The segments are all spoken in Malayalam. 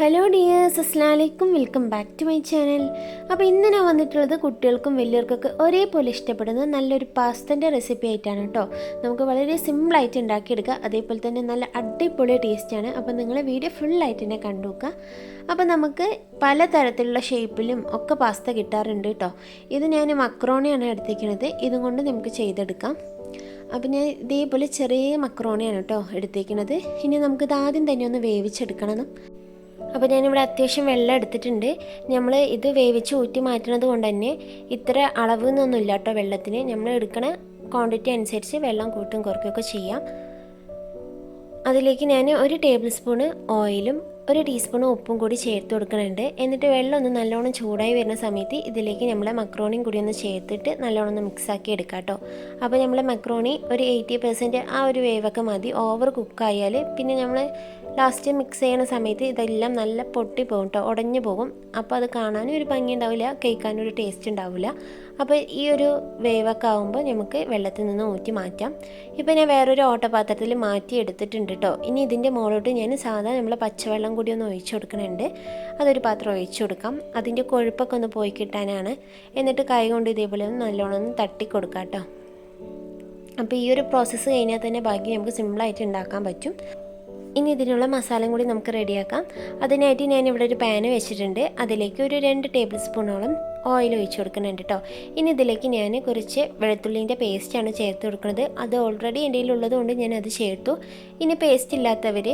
ഹലോ ഡിയേഴ്സ്, അസ്സലാമലൈക്കും. Welcome back to my channel. അപ്പോൾ ഇന്ന് ഞാൻ വന്നിട്ടുള്ളത് കുട്ടികൾക്കും വലിയവർക്കൊക്കെ ഒരേപോലെ ഇഷ്ടപ്പെടുന്ന നല്ലൊരു പാസ്തൻ്റെ റെസിപ്പി ആയിട്ടാണ് കേട്ടോ. നമുക്ക് വളരെ സിമ്പിളായിട്ട് ഉണ്ടാക്കിയെടുക്കുക, അതേപോലെ തന്നെ നല്ല അടിപൊളി ടേസ്റ്റാണ്. അപ്പോൾ നിങ്ങൾ വീഡിയോ ഫുള്ളായിട്ട് തന്നെ കണ്ടു നോക്കുക. അപ്പോൾ നമുക്ക് പലതരത്തിലുള്ള ഷേപ്പിലും ഒക്കെ പാസ്ത കിട്ടാറുണ്ട് കേട്ടോ. ഇത് ഞാൻ മക്രോണിയാണ് എടുത്തിരിക്കുന്നത്, ഇതും കൊണ്ട് നമുക്ക് ചെയ്തെടുക്കാം. അപ്പോൾ ഞാൻ ഇതേപോലെ ചെറിയ മക്രോണിയാണ് കേട്ടോ എടുത്തിരിക്കുന്നത്. ഇനി നമുക്കിത് ആദ്യം തന്നെ ഒന്ന് വേവിച്ചെടുക്കണം. അപ്പോൾ ഞാനിവിടെ അത്യാവശ്യം വെള്ളം എടുത്തിട്ടുണ്ട്. നമ്മൾ ഇത് വേവിച്ച് ഊറ്റി മാറ്റുന്നത് കൊണ്ട് തന്നെ ഇത്ര അളവ് എന്നൊന്നുമില്ല കേട്ടോ വെള്ളത്തിന്. നമ്മൾ എടുക്കണ ക്വാണ്ടിറ്റി അനുസരിച്ച് വെള്ളം കൂട്ടും കുറയ്ക്കുകയൊക്കെ ചെയ്യാം. അതിലേക്ക് ഞാൻ 1 ടേബിൾ സ്പൂണ് ഓയിലും 1 ടീസ്പൂൺ ഉപ്പും കൂടി ചേർത്ത് കൊടുക്കുന്നുണ്ട്. എന്നിട്ട് വെള്ളം ഒന്ന് നല്ലോണം ചൂടായി വരുന്ന സമയത്ത് ഇതിലേക്ക് നമ്മൾ മക്രോണിയും കൂടി ഒന്ന് ചേർത്തിട്ട് നല്ലോണം ഒന്ന് മിക്സാക്കി എടുക്കാം കേട്ടോ. അപ്പോൾ നമ്മൾ മക്രോണി ഒരു 80% ആ ഒരു വേവൊക്കെ മതി. ഓവർ കുക്കായാൽ പിന്നെ നമ്മൾ ലാസ്റ്റ് മിക്സ് ചെയ്യുന്ന സമയത്ത് ഇതെല്ലാം നല്ല പൊട്ടി പോകും കേട്ടോ, ഉടഞ്ഞു പോകും. അപ്പോൾ അത് കാണാനും ഒരു ഭംഗി ഉണ്ടാവില്ല, കഴിക്കാനും ഒരു ടേസ്റ്റ് ഉണ്ടാവില്ല. അപ്പോൾ ഈ ഒരു വേവൊക്കെ ആകുമ്പോൾ നമുക്ക് വെള്ളത്തിൽ നിന്ന് ഊറ്റി മാറ്റാം. ഇപ്പോൾ ഞാൻ വേറൊരു ഓട്ടപാത്രത്തിൽ മാറ്റി എടുത്തിട്ടുണ്ട് കേട്ടോ. ഇനി ഇതിൻ്റെ മുകളിലോട്ട് ഞാൻ സാധാരണ നമ്മൾ പച്ചവെള്ളം കൂടി ഒന്ന് ഒഴിച്ചു കൊടുക്കുന്നുണ്ട്. അതൊരു പാത്രം ഒഴിച്ചു കൊടുക്കാം, അതിൻ്റെ കൊഴുപ്പൊക്കെ ഒന്ന് പോയി കിട്ടാനാണ്. എന്നിട്ട് കൈ കൊണ്ട് ഇതേപോലെ ഒന്ന് നല്ലോണം ഒന്ന് തട്ടി കൊടുക്കാം കേട്ടോ. അപ്പോൾ ഈ ഒരു പ്രോസസ്സ് കഴിഞ്ഞാൽ തന്നെ ബാക്കി നമുക്ക് സിമ്പിളായിട്ട് ഉണ്ടാക്കാൻ പറ്റും. ഇനി ഇതിനുള്ള മസാലയും കൂടി നമുക്ക് റെഡിയാക്കാം. അതിനായിട്ട് ഞാനിവിടെ ഒരു പാന് വെച്ചിട്ടുണ്ട്. അതിലേക്ക് ഒരു 2 ടേബിൾ സ്പൂണോളം ഓയിൽ ഒഴിച്ച് കൊടുക്കുന്നുണ്ട് കേട്ടോ. ഇനി ഇതിലേക്ക് ഞാൻ കുറച്ച് വെളുത്തുള്ളിൻ്റെ പേസ്റ്റാണ് ചേർത്ത് കൊടുക്കുന്നത്. അത് ഓൾറെഡി എൻ്റെ കയ്യിലുള്ളത് കൊണ്ട് ഞാൻ അത് ചേർത്തു. ഇനി പേസ്റ്റ് ഇല്ലാത്തവർ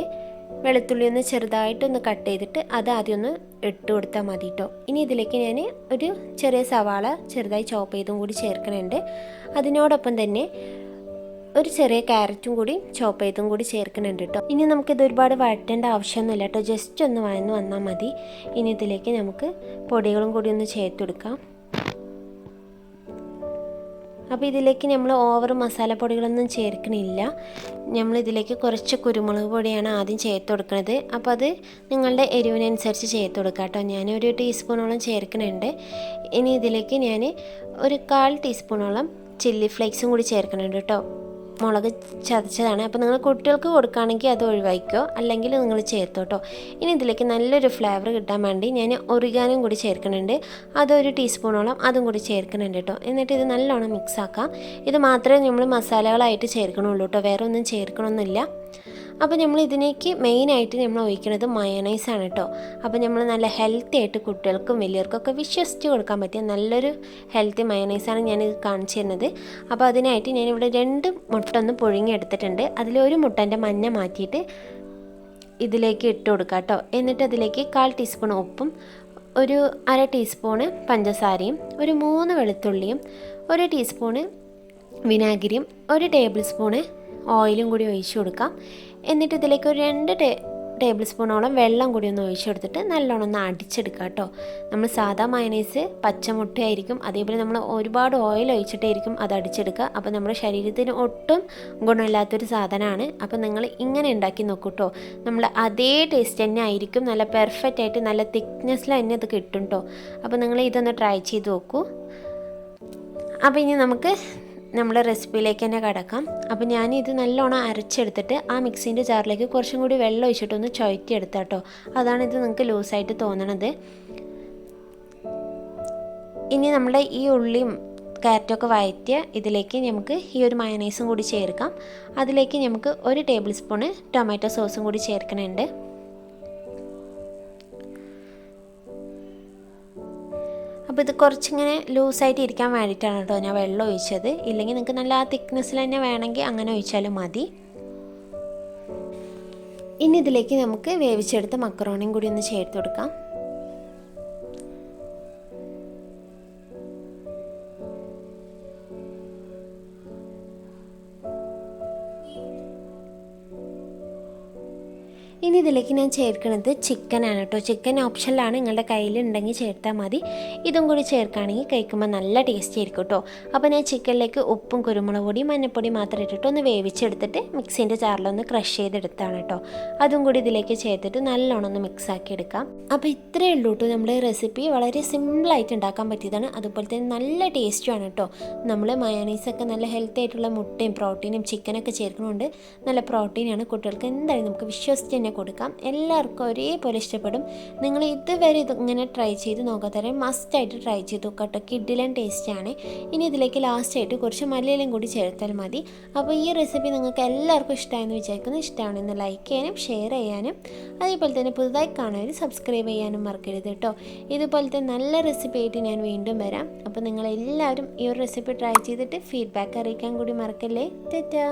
വെളുത്തുള്ളി ഒന്ന് ചെറുതായിട്ടൊന്ന് കട്ട് ചെയ്തിട്ട് അത് ആദ്യം ഒന്ന് ഇട്ട് കൊടുത്താൽ മതി കേട്ടോ. ഇനി ഇതിലേക്ക് ഞാൻ ഒരു ചെറിയ സവാള ചെറുതായി ചോപ്പ് ചെയ്തും കൂടി ചേർക്കുന്നുണ്ട്. അതിനോടൊപ്പം തന്നെ ഒരു ചെറിയ ക്യാരറ്റും കൂടി ചോപ്പ് ചെയ്തും കൂടി ചേർക്കുന്നുണ്ട് കേട്ടോ. ഇനി നമുക്കിത് ഒരുപാട് വഴറ്റേണ്ട ആവശ്യമൊന്നുമില്ല കേട്ടോ, ജസ്റ്റ് ഒന്ന് വഴന്ന് വന്നാൽ മതി. ഇനി ഇതിലേക്ക് നമുക്ക് പൊടികളും കൂടി ഒന്ന് ചേർത്ത് കൊടുക്കാം. അപ്പോൾ ഇതിലേക്ക് നമ്മൾ ഓവർ മസാലപ്പൊടികളൊന്നും ചേർക്കണില്ല. നമ്മളിതിലേക്ക് കുറച്ച് കുരുമുളക് പൊടിയാണ് ആദ്യം ചേർത്ത് കൊടുക്കുന്നത്. അപ്പോൾ അത് നിങ്ങളുടെ എരിവിനനുസരിച്ച് ചേർത്ത് കൊടുക്കാം കേട്ടോ. ഞാനൊരു ടീസ്പൂണോളം ചേർക്കുന്നുണ്ട്. ഇനി ഇതിലേക്ക് ഞാൻ ഒരു 1/4 ടീസ്പൂണോളം ചില്ലി ഫ്ലേക്സും കൂടി ചേർക്കുന്നുണ്ട് കേട്ടോ. മുളക് ചതച്ചതാണ്. അപ്പോൾ നിങ്ങൾ കുട്ടികൾക്ക് കൊടുക്കുകയാണെങ്കിൽ അത് ഒഴിവാക്കിക്കോ, അല്ലെങ്കിൽ നിങ്ങൾ ചേർത്തോ കേട്ടോ. ഇനി ഇതിലേക്ക് നല്ലൊരു ഫ്ലേവർ കിട്ടാൻ വേണ്ടി ഞാൻ ഒറിഗാനും കൂടി ചേർക്കുന്നുണ്ട്. അതൊരു ടീസ്പൂണോളം അതും കൂടി ചേർക്കുന്നുണ്ട് കേട്ടോ. എന്നിട്ട് ഇത് നല്ലോണം മിക്സ് ആക്കാം. ഇത് മാത്രമേ നമ്മൾ മസാലകളായിട്ട് ചേർക്കണുള്ളൂ കേട്ടോ, വേറെ ഒന്നും ചേർക്കണമെന്നില്ല. അപ്പോൾ നമ്മൾ ഇതിലേക്ക് മെയിനായിട്ട് നമ്മൾ ഒഴിക്കുന്നത് മയണൈസാണ് കേട്ടോ. അപ്പോൾ നമ്മൾ നല്ല ഹെൽത്തി ആയിട്ട് കുട്ടികൾക്കും വലിയവർക്കൊക്കെ വിശ്വസിച്ച് കൊടുക്കാൻ പറ്റിയ നല്ലൊരു ഹെൽത്തി മയണൈസാണ് ഞാനിത് കാണിച്ചു തരുന്നത്. അപ്പോൾ അതിനായിട്ട് ഞാനിവിടെ 2 മുട്ട ഒന്ന് പുഴുങ്ങിയെടുത്തിട്ടുണ്ട്. അതിലൊരു മുട്ടൻ്റെ മഞ്ഞ മാറ്റിയിട്ട് ഇതിലേക്ക് ഇട്ട് കൊടുക്കാം കേട്ടോ. എന്നിട്ട് അതിലേക്ക് 1/4 ടീസ്പൂൺ ഉപ്പും ഒരു 1/2 ടീസ്പൂണ് പഞ്ചസാരയും 3 വെളുത്തുള്ളിയും 1 ടീസ്പൂണ് വിനാഗിരിയും 1 ടേബിൾ സ്പൂണ് ഓയിലും കൂടി ഒഴിച്ചു കൊടുക്കാം. എന്നിട്ട് ഇതിലേക്ക് ഒരു 2 ടേബിൾ സ്പൂണോളം വെള്ളം കൂടി ഒന്ന് ഒഴിച്ചു കൊടുത്തിട്ട് നല്ലോണം ഒന്ന് അടിച്ചെടുക്കുക കേട്ടോ. നമ്മൾ സാധാ മയണൈസ് പച്ചമുട്ടയായിരിക്കും, അതേപോലെ നമ്മൾ ഒരുപാട് ഓയിൽ ഒഴിച്ചിട്ടായിരിക്കും അത് അടിച്ചെടുക്കുക. അപ്പോൾ നമ്മുടെ ശരീരത്തിന് ഒട്ടും ഗുണമില്ലാത്തൊരു സാധനമാണ്. അപ്പോൾ നിങ്ങൾ ഇങ്ങനെ ഉണ്ടാക്കി നോക്കൂ കേട്ടോ. നമ്മൾ അതേ ടേസ്റ്റ് തന്നെ ആയിരിക്കും, നല്ല പെർഫെക്റ്റ് ആയിട്ട് നല്ല തിക്നെസ്സിൽ തന്നെ ഇത് കിട്ടും കേട്ടോ. അപ്പോൾ നിങ്ങൾ ഇതൊന്ന് ട്രൈ ചെയ്ത് നോക്കൂ. അപ്പോൾ ഇനി നമുക്ക് നമ്മുടെ റെസിപ്പിയിലേക്ക് തന്നെ കിടക്കാം. അപ്പോൾ ഞാനിത് നല്ലോണം അരച്ചെടുത്തിട്ട് ആ മിക്സിൻ്റെ ജാറിലേക്ക് കുറച്ചും കൂടി വെള്ളം ഒഴിച്ചിട്ടൊന്ന് ചുഴറ്റിയെടുത്താൽ കേട്ടോ. അതാണ് ഇത് നിങ്ങൾക്ക് ലൂസായിട്ട് തോന്നണത്. ഇനി നമ്മുടെ ഈ ഉള്ളിയും ക്യാരറ്റൊക്കെ വഴറ്റിയ ഇതിലേക്ക് നമുക്ക് ഈ ഒരു മയണൈസും കൂടി ചേർക്കാം. അതിലേക്ക് നമുക്ക് 1 ടേബിൾ സ്പൂണ് ടൊമാറ്റോ സോസും കൂടി ചേർക്കുന്നുണ്ട്. അപ്പോൾ ഇത് കുറച്ചിങ്ങനെ ലൂസായിട്ട് ഇരിക്കാൻ വേണ്ടിയിട്ടാണ് കേട്ടോ ഞാൻ വെള്ളം ഒഴിച്ചത്. ഇല്ലെങ്കിൽ നിങ്ങൾക്ക് നല്ല ആ തിക്നെസ്സിൽ തന്നെ വേണമെങ്കിൽ അങ്ങനെ ഒഴിച്ചാലും മതി. ഇനി ഇതിലേക്ക് നമുക്ക് വേവിച്ചെടുത്ത മക്രോണിയും കൂടി ഒന്ന് ചേർത്ത് കൊടുക്കാം. ഇനി ഇതിലേക്ക് ഞാൻ ചേർക്കുന്നത് ചിക്കനാണ് കേട്ടോ. ചിക്കൻ ഓപ്ഷനിലാണ്, നിങ്ങളുടെ കയ്യിലുണ്ടെങ്കിൽ ചേർത്താൽ മതി. ഇതും കൂടി ചേർക്കുകയാണെങ്കിൽ കഴിക്കുമ്പോൾ നല്ല ടേസ്റ്റ് ആയിരിക്കും കേട്ടോ. അപ്പോൾ ഞാൻ ചിക്കനിലേക്ക് ഉപ്പും കുരുമുളക് പൊടിയും മഞ്ഞൾപ്പൊടി മാത്രം ഇട്ടിട്ട് ഒന്ന് വേവിച്ചെടുത്തിട്ട് മിക്സിൻ്റെ ജാറിലൊന്ന് ക്രഷ് ചെയ്തെടുത്താണ് കേട്ടോ. അതും കൂടി ഇതിലേക്ക് ചേർത്തിട്ട് നല്ലോണം ഒന്ന് മിക്സ് ആക്കി എടുക്കാം. അപ്പോൾ ഇത്രയേ ഉള്ളൂ കേട്ടോ നമ്മുടെ റെസിപ്പി. വളരെ സിമ്പിളായിട്ട് ഉണ്ടാക്കാൻ പറ്റിയതാണ്, അതുപോലെ തന്നെ നല്ല ടേസ്റ്റുമാണ് കേട്ടോ. നമ്മൾ മയോണൈസൊക്കെ നല്ല ഹെൽത്തി ആയിട്ടുള്ള മുട്ടയും പ്രോട്ടീനും ചിക്കനൊക്കെ ചേർക്കുന്നതുകൊണ്ട് നല്ല പ്രോട്ടീനാണ്. കുട്ടികൾക്ക് എന്തായാലും നമുക്ക് വിശ്വസിച്ച് തന്നെ കൊടുക്കാം. ചെയ്തേക്കാം. എല്ലാവർക്കും ഒരേപോലെ ഇഷ്ടപ്പെടും. നിങ്ങൾ ഇതുവരെ ഇങ്ങനെ ട്രൈ ചെയ്ത് നോക്കാത്തവരെ മസ്റ്റായിട്ട് ട്രൈ ചെയ്ത് നോക്കാം. കിഡിലൻ ടേസ്റ്റാണ്. ഇനി ഇതിലേക്ക് ലാസ്റ്റായിട്ട് കുറച്ച് മല്ലിയിലയും കൂടി ചേർത്താൽ മതി. അപ്പോൾ ഈ റെസിപ്പി നിങ്ങൾക്ക് എല്ലാവർക്കും ഇഷ്ടമായെന്ന് വിചാരിക്കുന്നു. ഇഷ്ടമാണെന്ന് ലൈക്ക് ചെയ്യാനും ഷെയർ ചെയ്യാനും അതേപോലെ തന്നെ പുതുതായി കാണുന്നവർ സബ്സ്ക്രൈബ് ചെയ്യാനും മറക്കരുത് കേട്ടോ. ഇതുപോലത്തെ നല്ല റെസിപ്പി ആയിട്ട് ഞാൻ വീണ്ടും വരാം. അപ്പോൾ നിങ്ങളെല്ലാവരും ഈ ഒരു റെസിപ്പി ട്രൈ ചെയ്തിട്ട് ഫീഡ്ബാക്ക് അറിയിക്കാൻ കൂടി മറക്കല്ലേ. ടാറ്റാ.